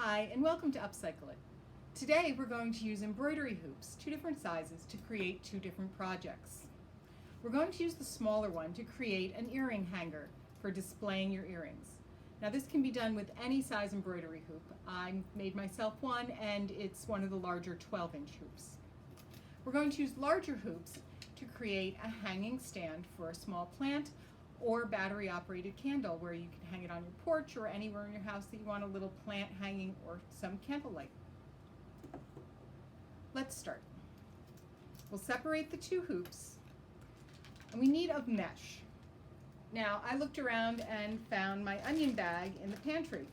Hi, and welcome to Upcycle It. Today we're going to use embroidery hoops, two different sizes, to create two different projects. We're going to use the smaller one to create an earring hanger for displaying your earrings. Now this can be done with any size embroidery hoop. I made myself one and it's one of the larger 12-inch hoops. We're going to use larger hoops to create a hanging stand for a small plant or battery-operated candle where you can hang it on your porch or anywhere in your house that you want a little plant hanging or some candlelight. Let's start. We'll separate the two hoops and we need a mesh. Now I looked around and found my onion bag in the pantry.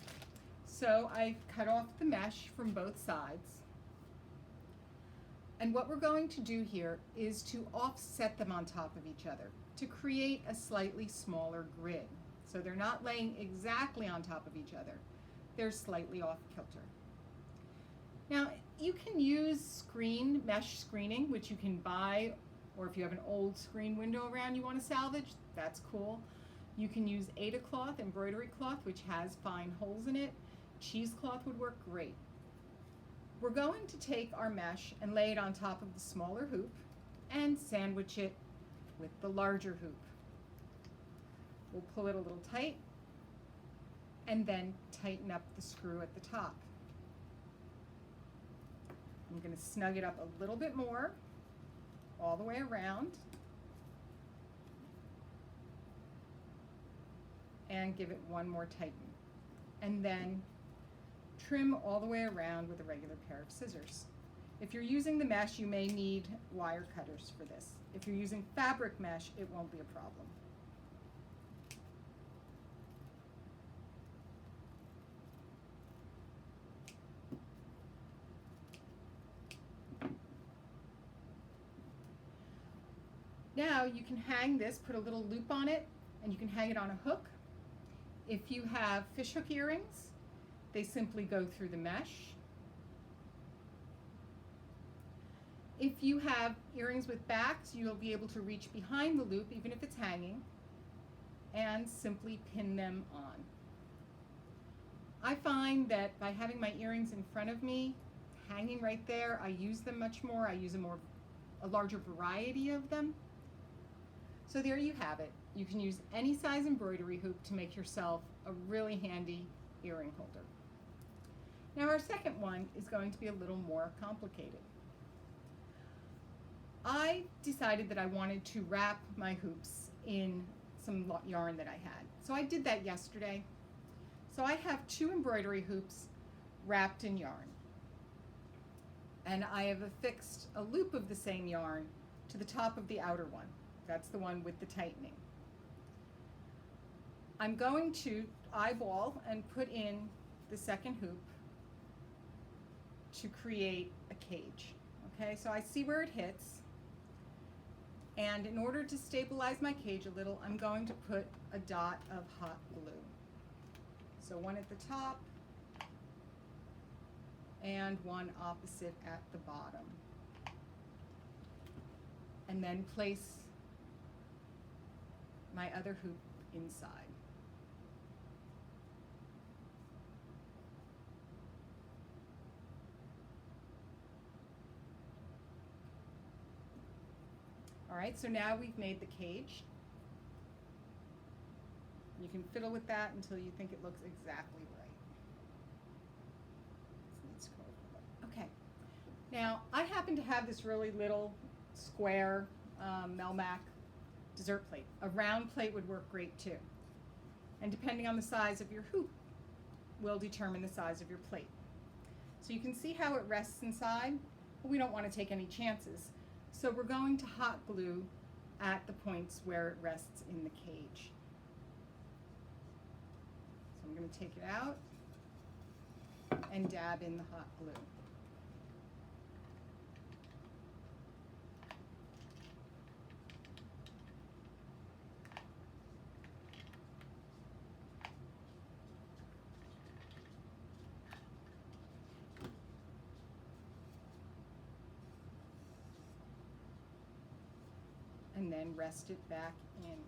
So I cut off the mesh from both sides. And what we're going to do here is to offset them on top of each other to create a slightly smaller grid. So they're not laying exactly on top of each other. They're slightly off kilter. Now you can use mesh screening, which you can buy, or if you have an old screen window around you want to salvage, that's cool. You can use Aida cloth, embroidery cloth, which has fine holes in it. Cheesecloth would work great. We're going to take our mesh and lay it on top of the smaller hoop and sandwich it with the larger hoop. We'll pull it a little tight and then tighten up the screw at the top. I'm going to snug it up a little bit more all the way around and give it one more tighten, and then trim all the way around with a regular pair of scissors. If you're using the mesh, you may need wire cutters for this. If you're using fabric mesh, it won't be a problem. Now you can hang this, put a little loop on it, and you can hang it on a hook. If you have fishhook earrings, they simply go through the mesh. If you have earrings with backs, you'll be able to reach behind the loop, even if it's hanging, and simply pin them on. I find that by having my earrings in front of me, hanging right there, I use them much more. I use a larger variety of them. So there you have it. You can use any size embroidery hoop to make yourself a really handy earring holder. Now our second one is going to be a little more complicated. I decided that I wanted to wrap my hoops in some yarn that I had. So I did that yesterday. So I have two embroidery hoops wrapped in yarn. And I have affixed a loop of the same yarn to the top of the outer one. That's the one with the tightening. I'm going to eyeball and put in the second hoop to create a cage. Okay, so I see where it hits, and in order to stabilize my cage a little, I'm going to put a dot of hot glue. So one at the top and one opposite at the bottom. And then place my other hoop inside. All right, so now we've made the cage. You can fiddle with that until you think it looks exactly right. Okay, now I happen to have this really little square Melmac dessert plate. A round plate would work great too. And depending on the size of your hoop will determine the size of your plate. So you can see how it rests inside, but we don't want to take any chances. So we're going to hot glue at the points where it rests in the cage. So I'm going to take it out and dab in the hot glue. And then rest it back in.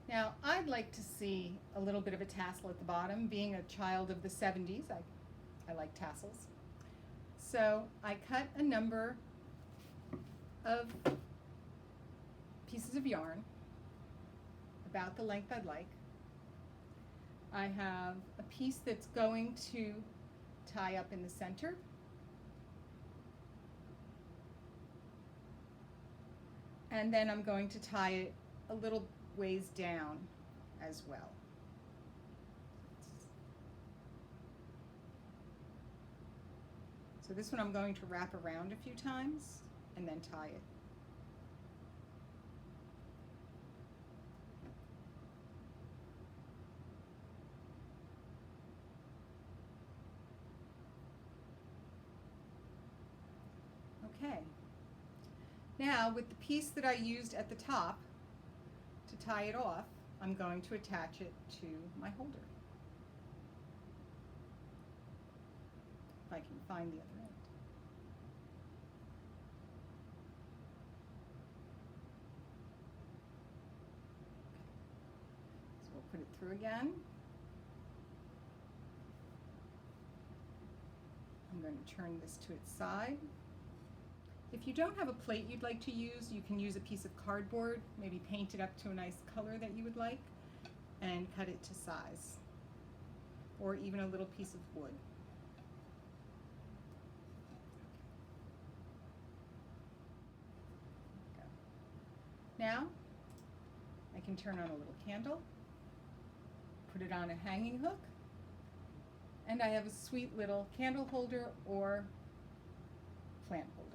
Now, I'd like to see a little bit of a tassel at the bottom. Being a child of the 70s, I like tassels. So I cut a number of pieces of yarn about the length I'd like. I have a piece that's going to tie up in the center. And then I'm going to tie it a little ways down as well. So this one I'm going to wrap around a few times and then tie it. Okay. Now, with the piece that I used at the top to tie it off, I'm going to attach it to my holder. If I can find the other end. So we'll put it through again. I'm going to turn this to its side. If you don't have a plate you'd like to use, you can use a piece of cardboard, maybe paint it up to a nice color that you would like, and cut it to size, or even a little piece of wood. Now, I can turn on a little candle, put it on a hanging hook, and I have a sweet little candle holder or plant holder.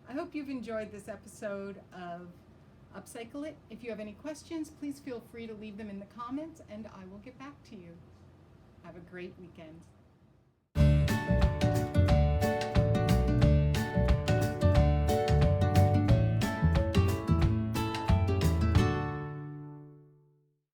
I hope you've enjoyed this episode of Upcycle It. If you have any questions, please feel free to leave them in the comments and I will get back to you. Have a great weekend.